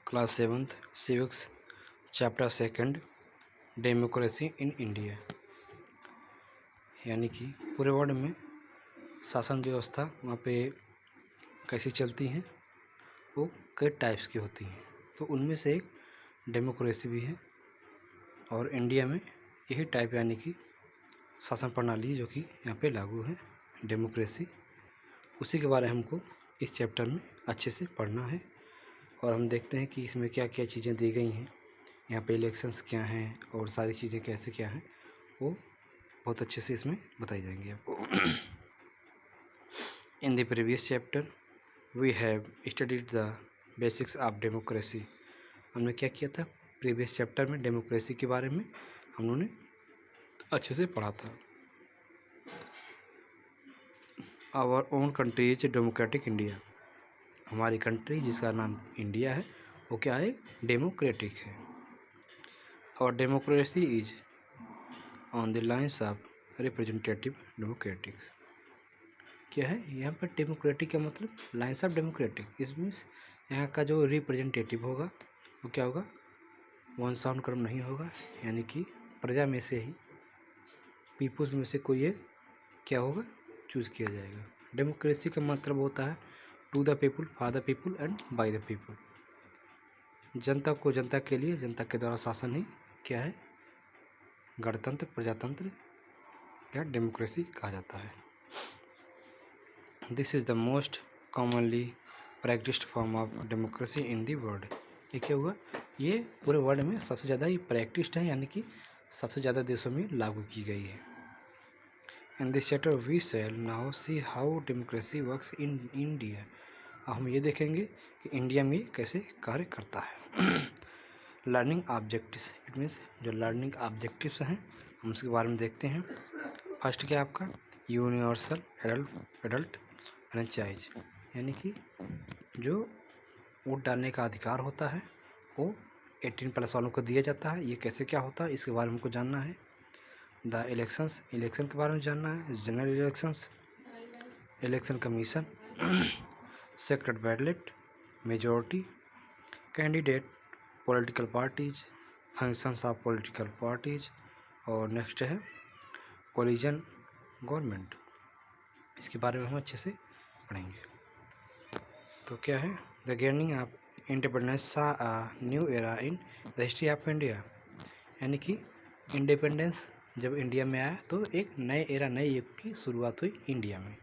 Class 7th civics chapter 2 democracy in India. यानी कि पूरे वर्ल्ड में शासन व्यवस्था वहाँ पे कैसी चलती हैं, वो कई टाइप्स की होती हैं। तो उनमें से एक डेमोक्रेसी भी है और इंडिया में यही टाइप यानी कि शासन प्रणाली जो कि यहाँ पे लागू है डेमोक्रेसी, उसी के बारे में हमको इस चैप्टर में अच्छे से पढ़ना है। और हम देखते हैं कि इसमें क्या क्या चीज़ें दी गई हैं, यहाँ पे इलेक्शंस क्या हैं और सारी चीज़ें कैसे क्या हैं, वो बहुत अच्छे से इसमें बताई जाएंगी आपको। In the previous chapter we have studied the basics of democracy. हमने क्या किया था प्रीवियस चैप्टर में, डेमोक्रेसी के बारे में हम लोगों ने अच्छे से पढ़ा था। Our own country is democratic India. हमारी कंट्री जिसका नाम इंडिया है वो क्या है, डेमोक्रेटिक है। और democracy is on the lines of representative democratic. क्या है यहाँ पर डेमोक्रेटिक का मतलब लाइन्स ऑफ डेमोक्रेटिक। इसमें यहाँ का जो रिप्रेजेंटेटिव होगा वो क्या होगा, वंशानुक्रम क्रम नहीं होगा, यानी कि प्रजा में से ही, पीपुल्स में से कोई एक क्या होगा, चूज़ किया जाएगा। डेमोक्रेसी का मतलब होता है to the people, for the people and by the people. जनता को जनता के लिए, जनता के द्वारा शासन ही क्या है, गणतंत्र, प्रजातंत्र या डेमोक्रेसी कहा जाता है। This is the most commonly practised form of democracy in the world. ये क्या हुआ, ये पूरे वर्ल्ड में सबसे ज़्यादा ये प्रैक्टिस्ड है, यानी कि सबसे ज़्यादा देशों में लागू की गई है। In this chapter we shall now see how democracy works in India. अब हम ये देखेंगे कि इंडिया में कैसे कार्य करता है। लर्निंग ऑब्जेक्टिव्स, इट मीन्स जो लर्निंग ऑब्जेक्टिव्स हैं हम उसके बारे में देखते हैं। फर्स्ट क्या आपका, यूनिवर्सल एडल्ट फ्रेंचाइज, यानी कि जो वोट डालने का अधिकार होता है वो 18+ वालों को दिया जाता है। ये कैसे क्या होता है इसके बारे में हमको जानना है। द इलेक्शंस, इलेक्शन के बारे में जानना है। General elections, election commission, secret ballot, majority, candidate, political parties, functions of political parties, और नेक्स्ट है कोलिजन गवर्नमेंट। इसके बारे में हम अच्छे से पढ़ेंगे। तो क्या है, द गेनिंग ऑफ इंडिपेंडेंस सा a new era in the history of India. यानी कि इंडिपेंडेंस जब इंडिया में आया तो एक नए एरा, नए युग की शुरुआत हुई इंडिया में।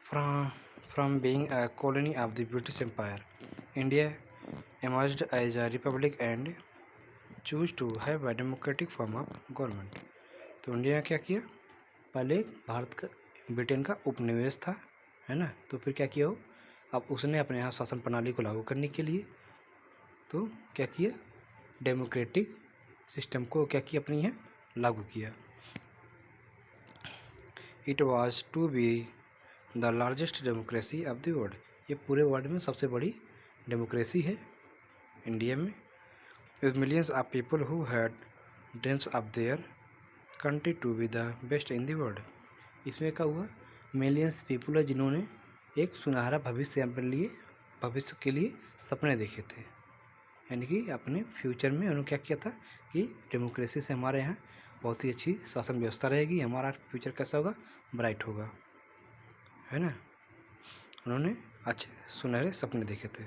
From being a colony of the British Empire, India emerged as a republic and choose to have a democratic form of government। तो इंडिया ने क्या किया, पहले भारत का, ब्रिटेन का उपनिवेश था, है ना, तो फिर क्या किया हो, अब उसने अपने यहाँ शासन प्रणाली को लागू करने के लिए तो क्या किया, डेमोक्रेटिक सिस्टम को क्या किया, अपने यहाँ लागू किया। It was to be the largest democracy of the world. ये पूरे वर्ल्ड में सबसे बड़ी डेमोक्रेसी है इंडिया में। with millions of people who had dreams of their country to be the best in the world। इसमें क्या हुआ, मिलियंस पीपल है जिन्होंने एक सुनहरा भविष्य अपने लिए, भविष्य के लिए सपने देखे थे, यानी कि अपने फ्यूचर में उन्होंने क्या किया था कि डेमोक्रेसी से हमारे यहाँ बहुत ही अच्छी शासन व्यवस्था रहेगी, हमारा फ्यूचर कैसा होगा, ब्राइट होगा, है ना। उन्होंने अच्छे सुनहरे सपने देखे थे।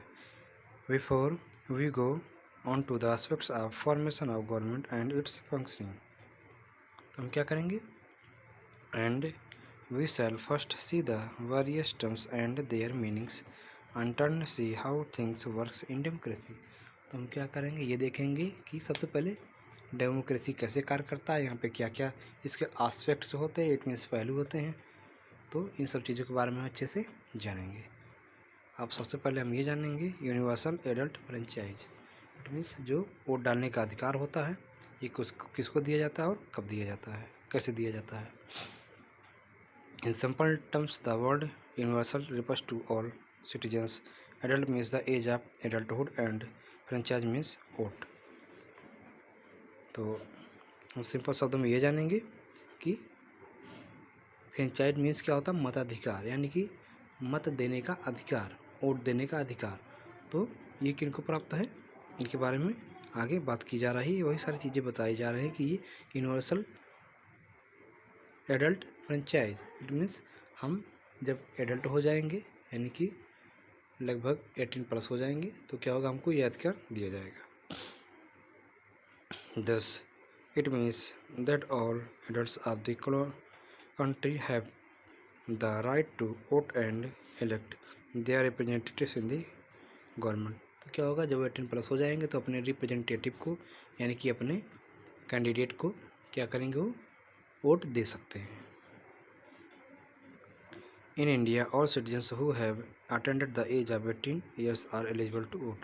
Before we go on to the aspects of formation of government and its functioning। तो हम क्या करेंगे, and we shall first see the various terms and their meanings and then see how things works in democracy। तो हम क्या करेंगे, ये देखेंगे कि सबसे पहले डेमोक्रेसी कैसे कार्य करता है, यहाँ पे क्या क्या इसके आस्पेक्ट्स होते हैं, इट मीन्स पहलू होते हैं। तो इन सब चीज़ों के बारे में अच्छे से जानेंगे। अब सबसे पहले हम ये जानेंगे universal adult franchise, it means जो वोट डालने का अधिकार होता है ये किसको दिया जाता है और कब दिया जाता है, कैसे दिया जाता है। In simple terms the word universal refers to all citizens. Adult means the age of adulthood and franchise means vote. तो हम सिंपल शब्दों में ये जानेंगे कि फ्रेंचाइज मीन्स क्या होता है, मताधिकार, यानी कि मत देने का अधिकार, वोट देने का अधिकार। तो ये किनको प्राप्त है, इनके बारे में आगे बात की जा रही है, वही सारी चीज़ें बताई जा रही है कि ये universal adult franchise, it means हम जब एडल्ट हो जाएंगे यानी कि लगभग 18+ हो जाएंगे तो क्या होगा, हमको ये अधिकार दिया जाएगा। Thus, it means that all adults of the country have the right to vote and elect their representatives in the government। तो क्या होगा, जब 18+ हो जाएंगे तो अपने रिप्रेजेंटेटिव को यानी कि अपने कैंडिडेट को क्या करेंगे, वो वोट दे सकते हैं। In India, all citizens who have attained the age of 18 years are eligible to vote।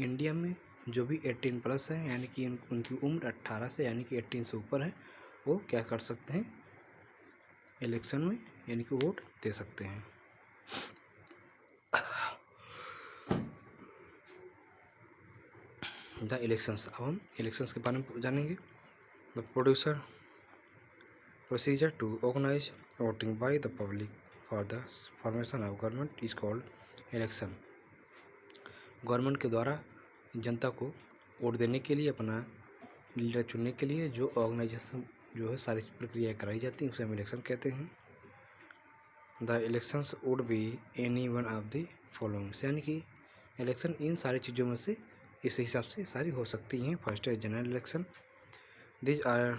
India में जो भी 18+ है यानी कि उनकी उम्र 18 से यानी कि 18 से ऊपर है, वो क्या कर सकते हैं, इलेक्शन में यानी कि वोट दे सकते हैं। द इलेक्शंस, अब हम इलेक्शंस के बारे में जानेंगे। The procedure to organise voting by the public for the formation of government is called election. Government के द्वारा जनता को वोट देने के लिए, अपना लीडर चुनने के लिए जो ऑर्गेनाइजेशन जो है सारी प्रक्रिया कराई जाती है, उसे हम इलेक्शन कहते हैं। The elections would be any one of the followings, यानी कि इलेक्शन इन सारी चीज़ों में से इस हिसाब से सारी हो सकती हैं। फर्स्ट है general election. These are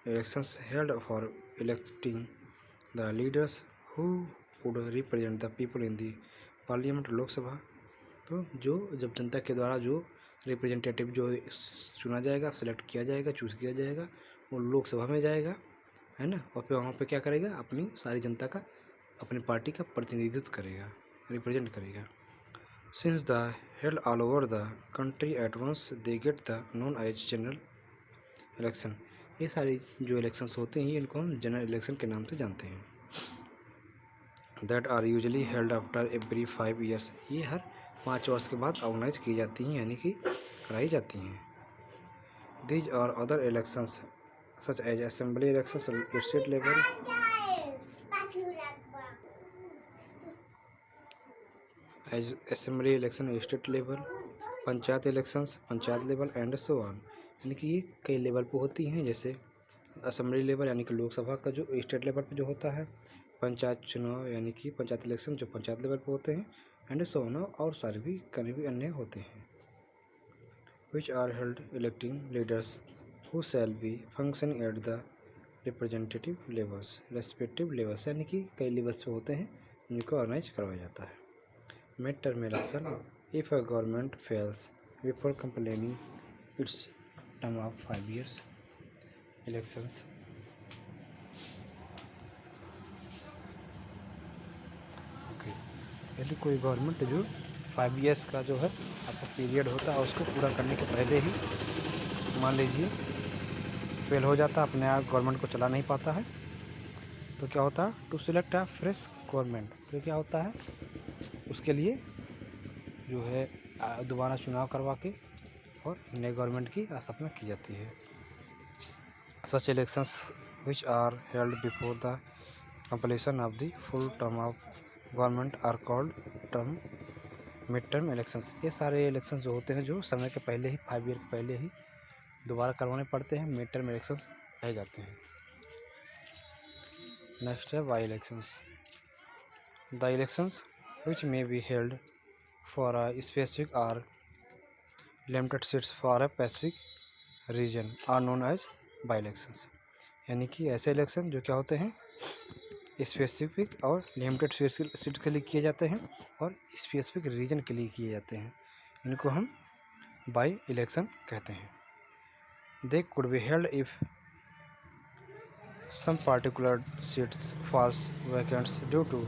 elections held for electing the leaders who would represent the people in the parliament, Lok Sabha. तो जो जब जनता के द्वारा जो रिप्रेजेंटेटिव जो चुना जाएगा, सेलेक्ट किया जाएगा, चूज़ किया जाएगा, वो लोकसभा में जाएगा, है ना, और फिर वहाँ पे क्या करेगा, अपनी सारी जनता का, अपनी पार्टी का प्रतिनिधित्व करेगा, रिप्रेजेंट करेगा। Since the held all over the country at once they get the known as general election. ये सारी जो इलेक्शंस होते हैं इनको हम जनरल इलेक्शन के नाम से जानते हैं। That are usually held after every 5 years. ये हर 5 वर्ष के बाद ऑर्गेनाइज की जाती हैं यानी कि कराई जाती हैं। दीज और other elections such as assembly elections state level, as assembly election state level, panchayat elections panchayat level and so on. यानी कि ये कई लेवल पे होती हैं, जैसे असेंबली लेवल यानी कि लोकसभा का जो स्टेट लेवल पे जो होता है, पंचायत चुनाव यानी कि पंचायत इलेक्शन जो पंचायत लेवल पे होते हैं, एंड सो ऑन, और सारे भी कहीं भी अन्य होते हैं। Which are held electing leaders who shall be functioning at the representative levels respective levels, यानी कि कई लेवल्स पे होते हैं जिनको ऑर्गेनाइज करवाया जाता है। Mid term election, if a government fails before complaining it's term of 5 years elections. यदि कोई गवर्नमेंट जो 5 ईयर्स का जो है आपका पीरियड होता है उसको पूरा करने के पहले ही मान लीजिए फेल हो जाता है, अपने आप गवर्नमेंट को चला नहीं पाता है, तो क्या होता है, to select a fresh government, तो क्या होता है, उसके लिए जो है दोबारा चुनाव करवा के और नए गवर्नमेंट की स्थापना की जाती है। Such elections which are held before the completion of the full term of government are called term mid term elections. ये सारे इलेक्शंस जो होते हैं जो समय के पहले ही 5 ईयर के पहले ही दोबारा करवाने पड़ते हैं, मिड टर्म इलेक्शंस कहे जाते हैं। नेक्स्ट है by elections. The elections which may be held for a specific or limited seats for a specific region are known as by elections. यानी कि ऐसे इलेक्शन जो क्या होते हैं स्पेसिफिक और लिमिटेड सीट के लिए किए जाते हैं और स्पेसिफिक रीजन के लिए किए जाते हैं, इनको हम बाई इलेक्शन कहते हैं। They could be held if some particular seats falls vacants due to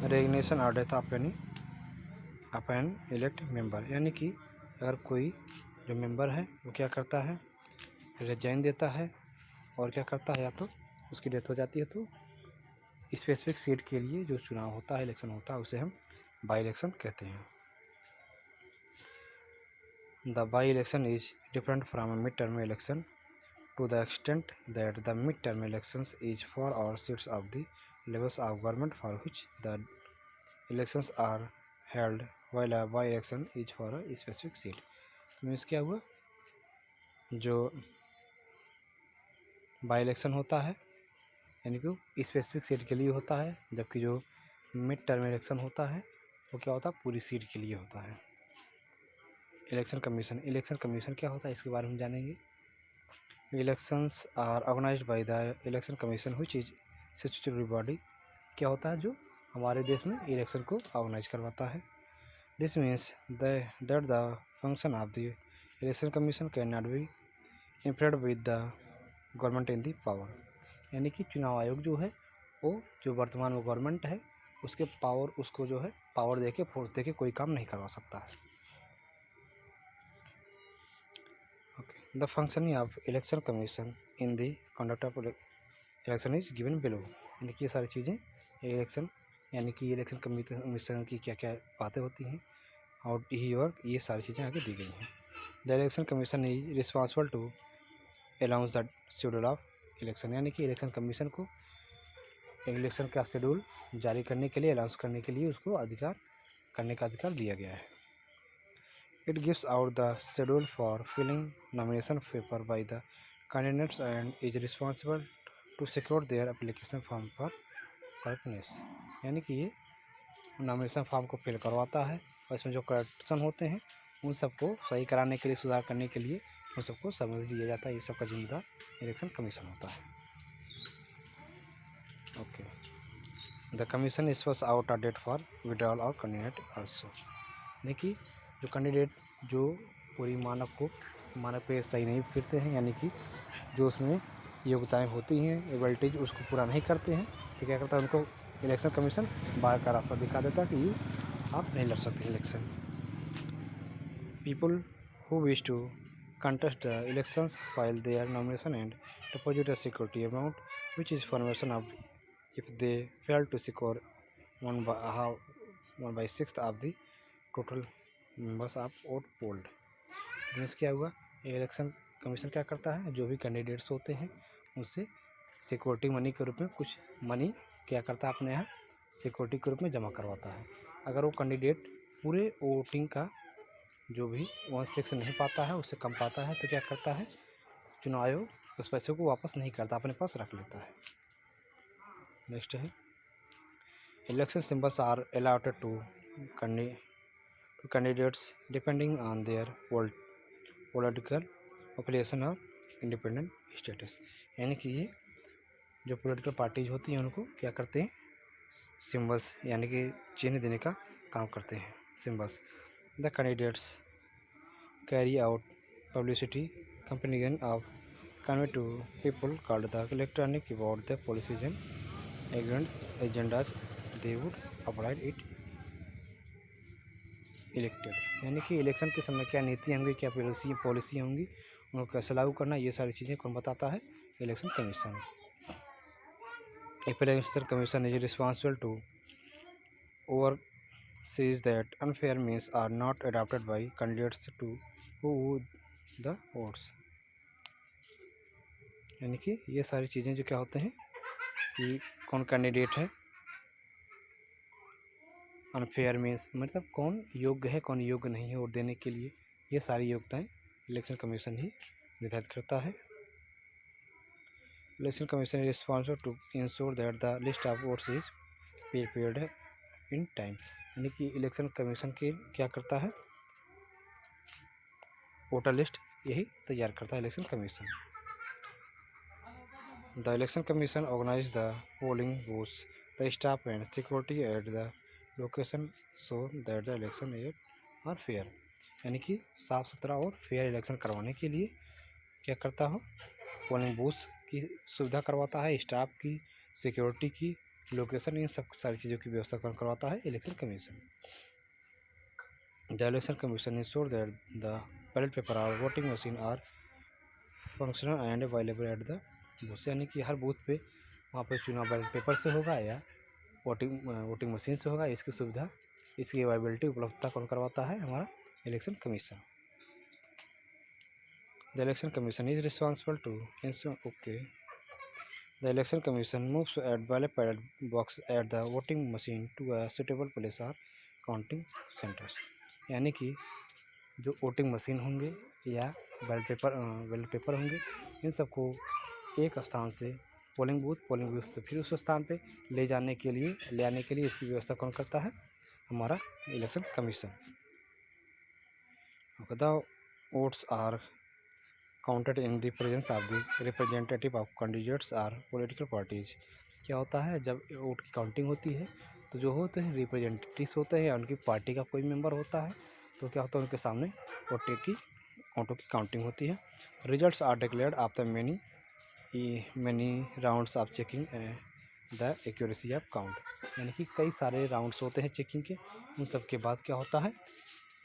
resignation और death of an elect member. यानी कि अगर कोई जो मेंबर है वो क्या करता है, रिजाइन देता है और क्या करता है, या तो उसकी डेथ हो जाती है, तो स्पेसिफिक सीट के लिए जो चुनाव होता है, इलेक्शन होता है, उसे हम बाई इलेक्शन कहते हैं। The by election is different from a mid term election to the extent that the mid-term elections is for all seats of the levels of government for which the elections are held while a by election is for a specific seat। Means क्या हुआ, जो by election होता है यानी कि specific seat के लिए होता है, जबकि जो मिड टर्म इलेक्शन होता है वो क्या होता है, पूरी सीट के लिए होता है। इलेक्शन कमीशन क्या होता है इसके बारे में जानेंगे। Elections are organised by the election commission which is statutory body. क्या होता है, जो हमारे देश में इलेक्शन को ऑर्गेनाइज करवाता है। This means that the function of the election commission can not be interfered with the government in the power. यानी कि चुनाव आयोग जो है वो जो वर्तमान में गवर्नमेंट है उसके पावर, उसको जो है पावर देके फोर्स देके कोई काम नहीं करवा सकता है। Okay, the functioning of election commission in the conduct of election is given below. यानी कि ये सारी चीज़ें इलेक्शन यानी कि इलेक्शन कमीशन की क्या क्या बातें होती हैं और ही वर्क, ये सारी चीज़ें आगे दी गई हैं। The election commission is responsible to announce the schedule of election. यानी कि इलेक्शन कमीशन को इलेक्शन का शेड्यूल जारी करने के लिए, अनाउंस करने के लिए उसको अधिकार करने का अधिकार दिया गया है। It gives out the schedule for filling nomination paper by the candidates and is responsible to secure their application form for correctness. यानी कि ये नॉमिनेशन फॉर्म को फिल करवाता है और इसमें जो करेक्शन होते हैं उन सबको सही कराने के लिए, सुधार करने के लिए उन सबको समझ दिया जाता है। ये सबका जिम्मेदार इलेक्शन कमीशन होता है। Okay, the commission spaces out a date for withdrawal और कैंडिडेट आल्सो। देखिए जो कैंडिडेट जो पूरी मानक पे सही नहीं फिरते हैं, यानी कि जो उसमें योग्यताएं होती हैं, एबिलिटीज उसको पूरा नहीं करते हैं, तो क्या करता है, उनको इलेक्शन कमीशन बाहर का रास्ता दिखा देता है कि आप नहीं लड़ सकते election. People who wish to contest the elections file their nomination and deposit a security amount which is formation of if they fail to secure 1/6 of the total members of vote polled। Means क्या हुआ, election commission क्या करता है, जो भी candidates होते हैं उनसे सिक्योरिटी मनी के रूप में कुछ मनी क्या करता है, अपने यहाँ सिक्योरिटी के रूप में जमा करवाता है। अगर वो कैंडिडेट पूरे वोटिंग का जो भी 1/6 नहीं पाता है, उससे कम पाता है, तो क्या करता है, चुनाव आयोग उस पैसे को वापस नहीं करता, अपने पास रख लेता है। नेक्स्ट है, election symbols are allotted to candidates depending on their political affiliation or independent status. यानी कि ये जो पॉलिटिकल पार्टीज होती हैं उनको क्या करते हैं, सिंबल्स यानी कि चिन्ह देने का काम करते हैं, symbols. The candidates carry out publicity campaign of convey to people called the electronic about the policies and agendas they would apply it elected. यानी कि इलेक्शन के समय क्या नीति होंगी, क्या पॉलिसी होंगी, उनको कैसे लागू करना, ये सारी चीज़ें कौन बताता है, election commission. Election commission is responsible to oversees that unfair means are not adopted by candidates to who the votes। यानी कि ये सारी चीज़ें जो क्या होते हैं कि कौन कैंडिडेट है, अनफेयर मीन्स मतलब कौन योग्य है कौन योग्य नहीं है वोट देने के लिए, ये सारी योग्यताएं इलेक्शन कमीशन ही निर्धारित करता है। Election commission is responsible to ensure that the list of votes is prepared in time. यानी कि इलेक्शन कमीशन के क्या करता है, वोटर लिस्ट यही तैयार करता है election commission. The election commission organise the polling booths, the staff and security at the location so that the election is और फेयर। यानी कि साफ़ सुथरा और फेयर इलेक्शन करवाने के लिए क्या करता हो, पोलिंग बूथ्स की सुविधा करवाता है, स्टाफ की, सिक्योरिटी की, लोकेशन, इन सब सारी चीज़ों की व्यवस्था करवाता है election commission. The election commission ensure that the ballot paper और voting machine are functional and available at the booth. यानी कि हर बूथ पे वहाँ पे चुनाव बैलेट पेपर से होगा या वोटिंग मशीन से होगा, इसकी सुविधा, इसकी अवेलेबिलिटी, उपलब्धता कौन करवाता है, हमारा election commission. The election commission is responsible to okay the election commission moves at ballot box at the voting machine to a suitable place or counting centres, यानी कि जो वोटिंग मशीन होंगे या बैलेट पेपर होंगे, इन सबको एक स्थान से पोलिंग बूथ से फिर उस स्थान पे ले आने के लिए इसकी व्यवस्था कौन करता है? हमारा election commission. The votes are counted in the presence of the representative of candidates or political parties. क्या होता है, जब वोट की काउंटिंग होती है तो जो होते हैं रिप्रेजेंटेटिव्स होते हैं, उनकी पार्टी का कोई मेंबर होता है, तो क्या होता है, उनके सामने वोटों की काउंटिंग होती है। Results are declared after many rounds of checking the accuracy of count, यानी कि कई सारे राउंड्स होते हैं चेकिंग के, उन सब के बाद क्या होता है,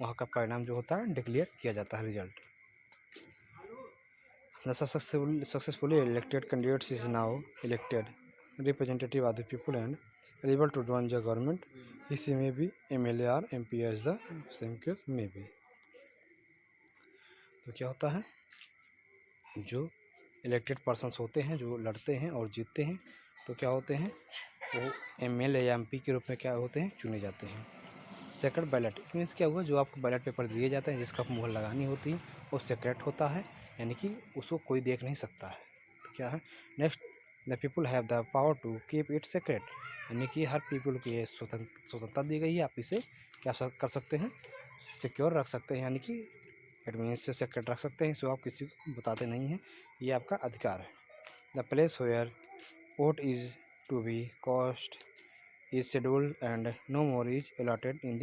वहाँ का परिणाम जो होता है डिक्लेयर किया जाता है, result. The successfully elected candidates is now elected representative of the people and eligible to join the government. He may be MLA or MP as the same case may be। तो क्या होता है, जो elected persons होते हैं, जो लड़ते हैं और जीतते हैं, तो क्या होते हैं, वो MLA या MP के रूप में क्या होते हैं, चुने जाते हैं। सेक्रेट बैलेट मीन्स क्या हुआ, जो आपको बैलेट पेपर दिए जाते हैं जिसका मुहर लगानी होती है वो सेक्रेट होता है, यानी कि उसको कोई देख नहीं सकता है। तो क्या है, next, the people have the power to keep it secret, यानी कि हर पीपल को ये स्वतंत्रता दी गई है, आप इसे क्या कर सकते हैं, सिक्योर रख सकते हैं, यानी कि इट मीन्स से सेक्रेट रख सकते हैं, सो आप किसी को बताते नहीं हैं, ये आपका अधिकार है। The place where vote is to be cast is scheduled and no more is allotted in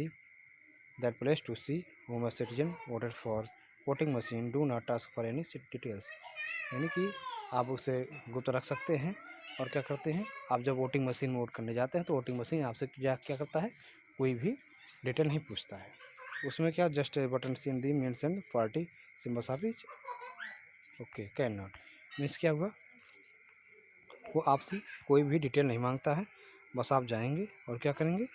that place to see whom a citizen voted for। voting machine do not ask for any details, यानी कि आप उसे गुप्त रख सकते हैं। और क्या करते हैं, आप जब वोटिंग मशीन में वोट करने जाते हैं तो वोटिंग मशीन आपसे क्या करता है, कोई भी डिटेल नहीं पूछता है, उसमें क्या just button in the mention party symbols of each okay can not, means क्या हुआ, वो आपसे कोई भी डिटेल नहीं मांगता है, बस आप जाएंगे और क्या करेंगे,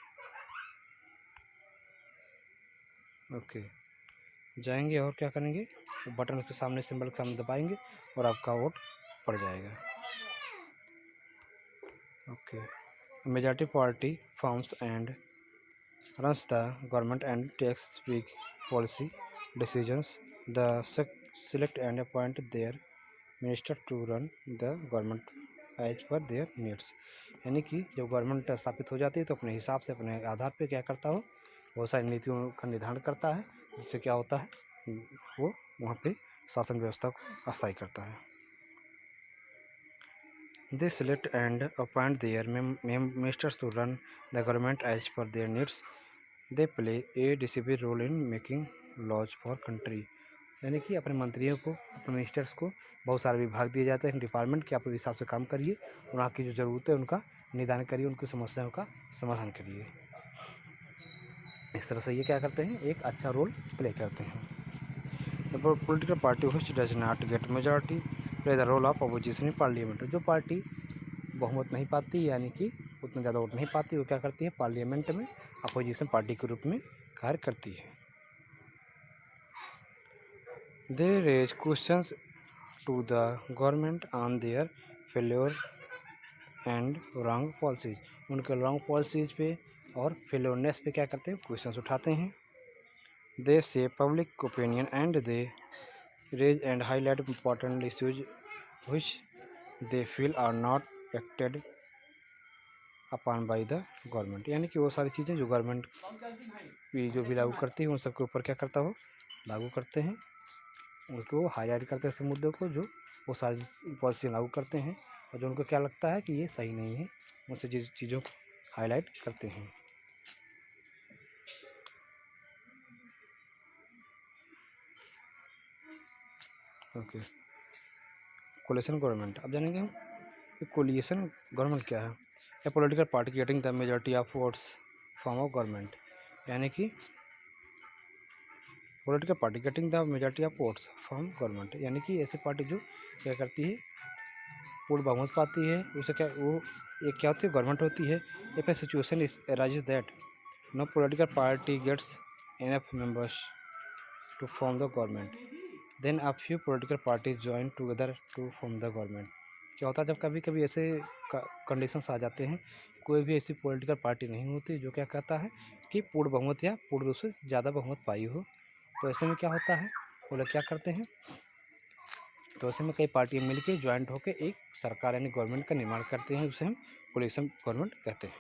ओके जाएंगे और क्या करेंगे, वो बटन उसके सामने सिंबल के सामने दबाएंगे और आपका वोट पड़ जाएगा। Okay, majority party forms and runs the government and takes big policy decisions. The select and appoint their minister to run the government as per their needs, यानी कि जब गवर्नमेंट स्थापित हो जाती है तो अपने हिसाब से, अपने आधार पे क्या करता हो, बहुत सारी नीतियों का निर्धारण करता है, जिससे क्या होता है, वो वहाँ पे शासन व्यवस्था को अस्थायी करता है। They select and appoint their ministers to run the government as per their needs. They play a decisive role in making laws for country, यानी कि अपने मंत्रियों को, अपने मिनिस्टर्स को बहुत सारे विभाग दिए जाते हैं, डिपार्टमेंट के, आप हिसाब से काम करिए और वहाँ की जो ज़रूरत है उनका निदान करिए, उनकी समस्याओं का समाधान करिए। इस तरह से ये क्या करते हैं, एक अच्छा रोल प्ले करते हैं। The political party which does not get majority play the role of opposition in parliament. जो पार्टी बहुमत नहीं पाती, यानी कि उतना ज़्यादा वोट नहीं पाती, वो क्या करती है, पार्लियामेंट में अपोजिशन पार्टी के रूप में कार्य करती है। They raise questions to the government on their failure and wrong policies, उनके रॉन्ग पॉलिसीज पे और फेल्योरनेस पे क्या करते हैं, क्वेश्चंस उठाते हैं। They say public opinion and they raise and highlight important issues which they feel are not acted upon by the government, यानी कि वो सारी चीज़ें जो गवर्नमेंट जो भी लागू करती है उन सबके ऊपर क्या करता हो, लागू करते हैं, उनको हाईलाइट करते हैं सब मुद्दों को, जो वो सारी पॉलिसी लागू करते हैं और जो उनको क्या लगता है कि ये सही नहीं है, उनसे चीज़ों को हाईलाइट करते हैं। ओके, कोलिशन गवर्नमेंट, अब जानेंगे हम कोलिशन गवर्नमेंट क्या है। A political party getting the majority of votes form of government, यानी कि political party getting the majority of votes from government, यानी कि ऐसी पार्टी जो क्या करती है, पूर्ण बहुमत पाती है, उसे क्या, वो एक क्या होती है, गवर्नमेंट होती है। If a situation is arises that no political party gets enough members to form the government then a few political parties join together to form the government. क्या होता है, जब कभी कभी ऐसे कंडीशंस आ जाते हैं, कोई भी ऐसी पॉलिटिकल पार्टी नहीं होती जो क्या कहता है कि पूर्ण बहुमत या पूर्ण रूप से ज़्यादा बहुमत पाई हो। तो ऐसे में क्या होता है, वो लोग क्या करते हैं, तो ऐसे में कई पार्टियाँ मिलकर ज्वाइंट होकर एक सरकार यानी गवर्नमेंट का निर्माण करते हैं, उसे हम कोलिशन गवर्नमेंट कहते हैं।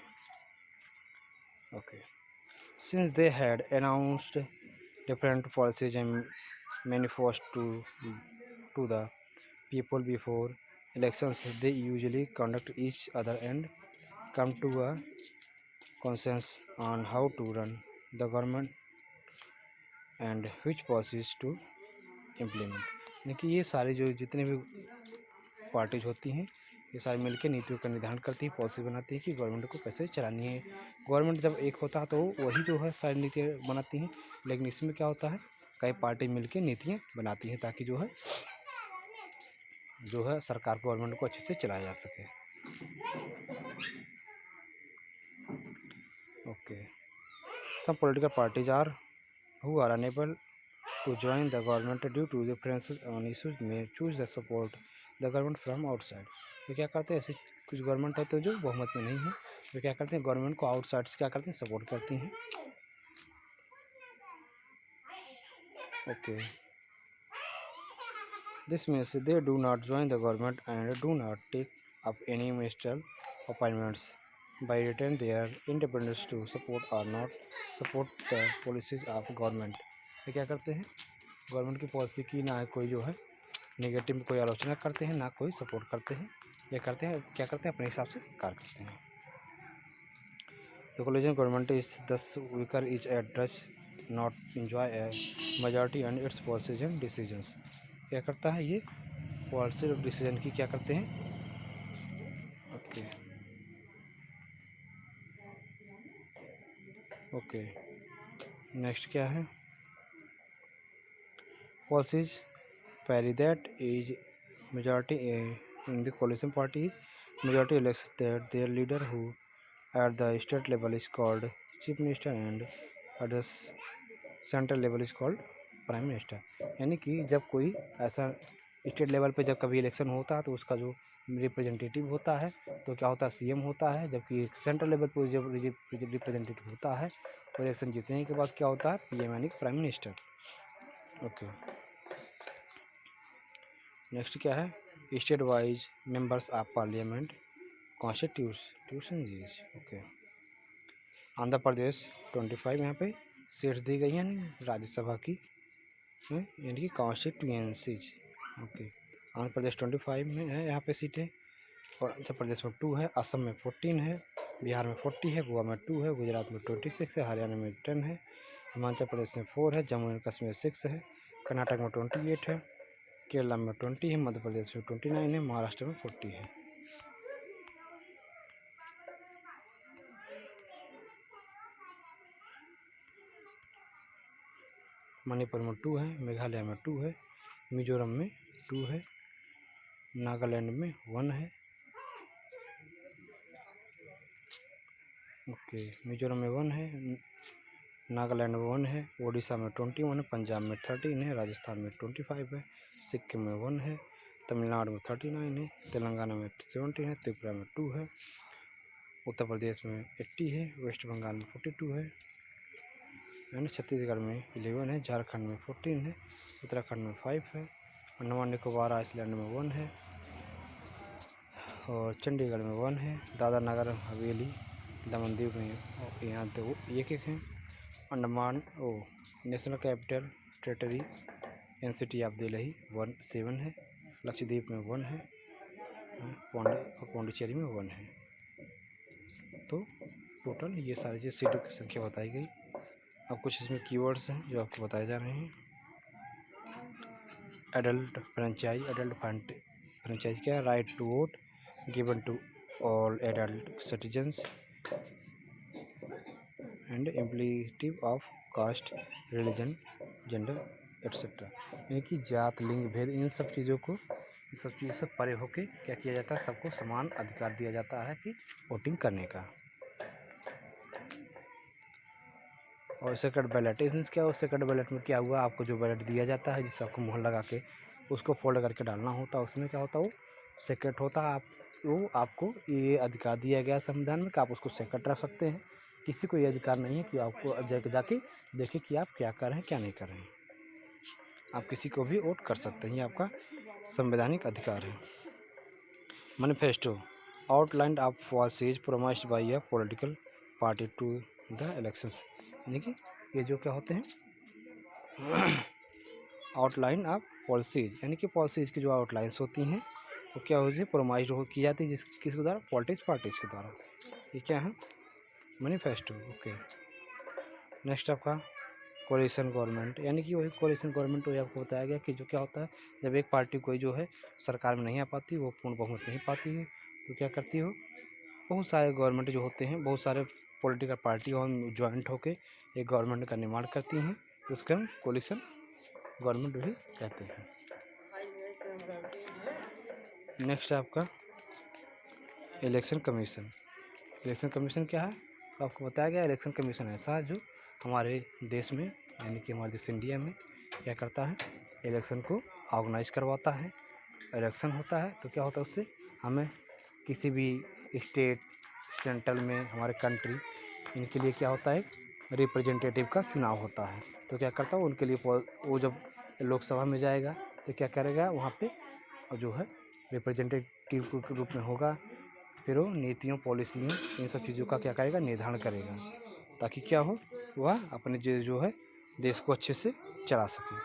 Okay, since they had announced different policies and manifesto to the people before elections, they usually conduct each other and come to a consensus on how to run the government and which policies to implement। यानी कि ये सारे जो जितने भी parties होती हैं, ये सारी मिलकर नीतियों का निर्धारण करती है, पॉलिसी बनाती है कि गवर्नमेंट को कैसे चलानी है। गवर्नमेंट जब एक होता है तो वही जो है सारी नीतियाँ बनाती हैं, लेकिन इसमें क्या होता है, कई पार्टी मिलकर नीतियाँ बनाती हैं ताकि जो है सरकार गवर्नमेंट को अच्छे से चलाया जा सके। Okay, some political parties are who are unable to join the government due to differences on issues में choose the support the government from outside. तो क्या करते हैं, ऐसे कुछ गवर्नमेंट होते हैं जो बहुमत में नहीं है, तो क्या करते हैं, गवर्नमेंट को आउटसाइड से क्या करते हैं, सपोर्ट करती हैं। Okay, this means they do not join the government and do not take up any ministerial appointments by retain their independence to support or not support the policies of government। ये क्या करते हैं, government की policy की ना कोई जो है नेगेटिव कोई आलोचना करते हैं, ना कोई सपोर्ट करते हैं, ये करते हैं क्या करते हैं, अपने हिसाब से कार्य करते हैं। The coalition government is thus weaker is at does not enjoy a majority and its policies and decisions. क्या करता है, ये पॉलिसी और डिसीजन की क्या करते हैं। ओके, नेक्स्ट क्या है, policies vary that is majority in the coalition party majority elects that their leader who at the state level is called chief minister and at the central level is called prime minister. यानी कि जब कोई ऐसा state level पे जब कभी election होता है तो उसका जो रिप्रेजेंटेटिव होता है तो क्या होता है, सीएम होता है, जबकि सेंट्रल लेवल पर जब रिप्रेजेंटेटिव होता है तो इलेक्शन जीतने के बाद क्या होता है, पीएम यानी कि प्राइम मिनिस्टर। ओके, नेक्स्ट क्या है, state wise members of parliament constituencies. Okay, Andhra Pradesh 25 यहाँ पे सीट्स दी गई हैं राज्यसभा की, यानी कि कॉन्स्टिट्यूएंसीज। ओके, आंध्र प्रदेश 25 में है यहाँ पे सीटें, और उत्तर प्रदेश में 2 है, असम में 14 है, बिहार में 40 है, गोवा में 2 है, गुजरात में 26 है, हरियाणा में 10 है, हिमाचल प्रदेश में 4 है, जम्मू एंड कश्मीर 6 है, कर्नाटक में 28 है, केरला में 20 है, मध्य प्रदेश में 29 है, महाराष्ट्र में 40 है। मणिपुर में 2 है, मेघालय में 2 है, मिजोरम में 2 है, नागालैंड में 1 है। ओके, मिजोरम में 1 है, नागालैंड में 1 है, उड़ीसा में 21 है, पंजाब में 13 है, राजस्थान में 25 है, सिक्किम में 1 है, तमिलनाडु में 39 है, तेलंगाना में 17 है, त्रिपुरा में 2 है, उत्तर प्रदेश में 80 है, वेस्ट बंगाल में 42 है, एंड छत्तीसगढ़ में 11 है, झारखंड में 14 है, उत्तराखंड में 5 है, अंडमान निकोबार आइसलैंड में 1 है, और चंडीगढ़ में 1 है, दादरा नगर हवेली दमन दीव में यहाँ तो 1 हैं, Andaman national capital territory NCT of Delhi 7 है, लक्षद्वीप में 1 है, पौंडीचेरी में 1 है। तो टोटल ये सारी चीज़ सीटों की संख्या बताई गई। अब कुछ इसमें कीवर्ड्स हैं जो आपको बताए जा रहे हैं। एडल्ट फ्रेंचाइज, फ्रेंचाइज क्या है, right to vote given to all adult citizens and इम्प्लीटिव of caste religion gender etcetera. यानी कि जात लिंग भेद इन सब चीज़ों को, इन सब चीज़ों से परे होकर क्या किया जाता है, सबको समान अधिकार दिया जाता है कि वोटिंग करने का। और सेकंड बैलेट, मीन्स क्या हो, सेकंड बैलेट में क्या हुआ, आपको जो बैलेट दिया जाता है जिससे आपको मुहर लगा के उसको फोल्ड करके डालना होता है, उसमें क्या होता है, वो सेक्रेट होता है। वो आपको ये अधिकार दिया गया संविधान में कि आप उसको सेक्रेट रख सकते हैं किसी को ये अधिकार नहीं है कि आपको जाके देखे कि आप क्या कर रहे हैं क्या नहीं कर रहे हैं। आप किसी को भी वोट कर सकते हैं, ये आपका संवैधानिक अधिकार है। Manifesto outlined of policies promised by a political party to the elections, यानी कि ये जो क्या होते हैं आउटलाइन ऑफ पॉलिसीज, यानी कि पॉलिसीज की जो आउटलाइंस होती हैं वो क्या होती है प्रोमाइज की जाती है किसके द्वारा, पॉलिटिक्स पार्टीज के द्वारा। ये क्या है मैनिफेस्टो। ओके, नेक्स्ट आपका कोalition गवर्नमेंट, यानी कि वही कोalition गवर्नमेंट वही आपको बताया गया कि जो क्या होता है जब एक पार्टी कोई जो है सरकार में नहीं आ पाती, वो पूर्ण बहुमत नहीं पाती है, तो क्या करती हो बहुत सारे गवर्नमेंट जो होते हैं, बहुत सारे पॉलिटिकल पार्टी और ज्वाइंट होकर एक गवर्नमेंट का निर्माण करती हैं, तो उसके हम कोalition गवर्नमेंट भी कहते हैं। नेक्स्ट है आपका इलेक्शन कमीशन। इलेक्शन कमीशन क्या है, तो आपको बताया गया इलेक्शन कमीशन ऐसा है जो हमारे देश में, यानी कि हमारे देश इंडिया में क्या करता है, इलेक्शन को ऑर्गेनाइज करवाता है। इलेक्शन होता है तो क्या होता है उससे हमें किसी भी स्टेट सेंट्रल में हमारे कंट्री इनके लिए क्या होता है रिप्रेजेंटेटिव का चुनाव होता है। तो क्या करता है उनके लिए वो जब लोकसभा में जाएगा तो क्या करेगा वहाँ पे जो है रिप्रेजेंटेटिव के रूप में होगा, फिर वो नीतियों पॉलिसियों इन सब चीज़ों का क्या करेगा निर्धारण करेगा, ताकि क्या हो वह अपने जो है देश को अच्छे से चला सके।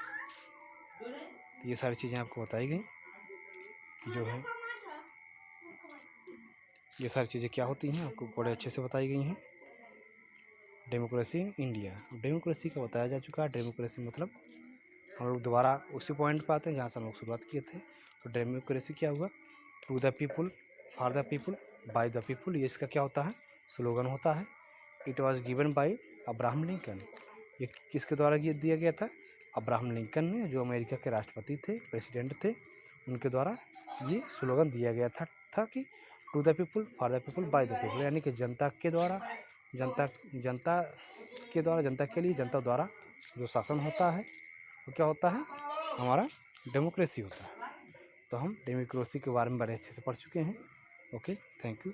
ये सारी चीज़ें आपको बताई गई कि जो है ये सारी चीज़ें क्या होती हैं आपको बड़े अच्छे से बताई गई हैं। डेमोक्रेसी इन इंडिया, डेमोक्रेसी का बताया जा चुका है। डेमोक्रेसी मतलब हम लोग दोबारा उसी पॉइंट पर आते हैं जहाँ से हम लोग शुरुआत किए थे। तो डेमोक्रेसी क्या हुआ, to the people for the people by the people, ये इसका क्या होता है स्लोगन होता है। It was given by Abraham Lincoln, ये किसके द्वारा ये दिया गया था, अब्राहम लिंकन ने, जो अमेरिका के राष्ट्रपति थे प्रेसिडेंट थे, उनके द्वारा ये स्लोगन दिया गया था कि to the people for the people by the people, यानी कि जनता के द्वारा, जनता जनता के द्वारा, जनता के लिए, जनता द्वारा जो शासन होता है वो क्या होता है हमारा डेमोक्रेसी होता है। तो हम डेमोक्रेसी के बारे में बड़े अच्छे से पढ़ चुके हैं। Okay, thank you.